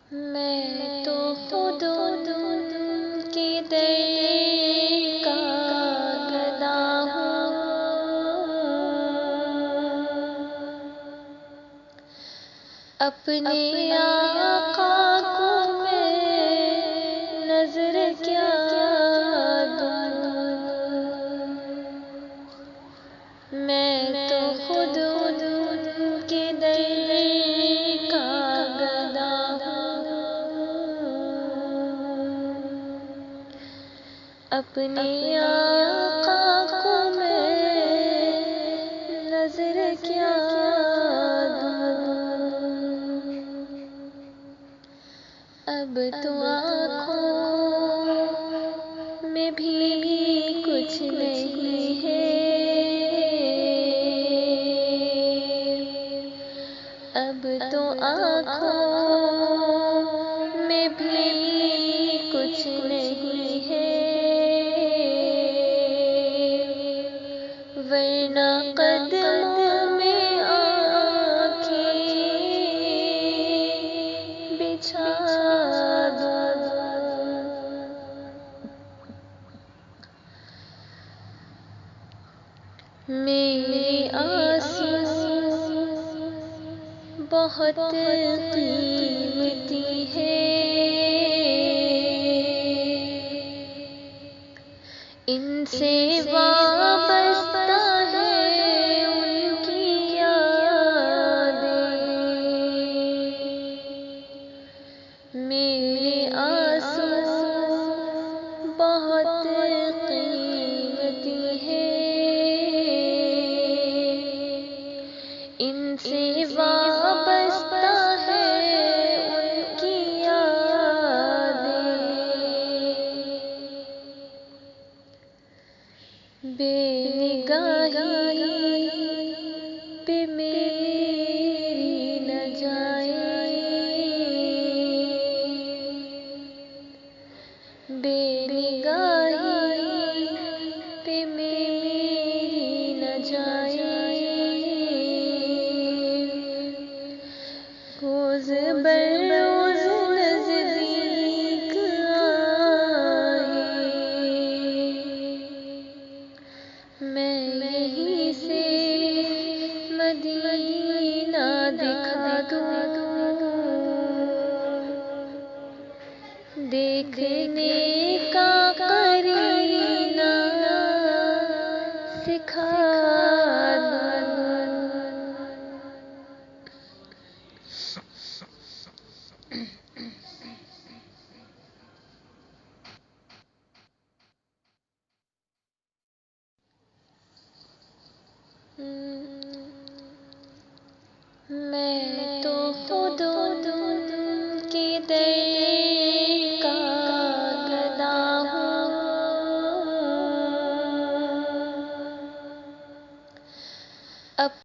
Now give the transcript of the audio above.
میں تو خود ان کی در کا گدا ہوں، اپنے آقا کو میں نظر کیا دوں، میں تو خود ان کے در کا گدا ہوں، اپنے آقا کو میں نظر کیا دوں، اب تو آنکھوں میں بھی کچھ نہیں ہے، اب تو آنکھوں میں بھی کچھ نہیں ہے، ورنہ قدموں میں آنکھیں بچھا دوں، میرے آنسو بہت قیمتی ہے، ان سے وابستہ ہے ان کی یادیں، میرے آنسو بہت قیمتی ہے، ان سے وابستہ ہے ان کی یادیں، بے نگاہی پہ میری نہ جائے، بے نگاہی پہ میری نہ جائے، روز بروز نزدیک آئے، میں یہیں سے مدینہ دکھا دوں، دیکھنے کا قرینہ سکھا دوں، میں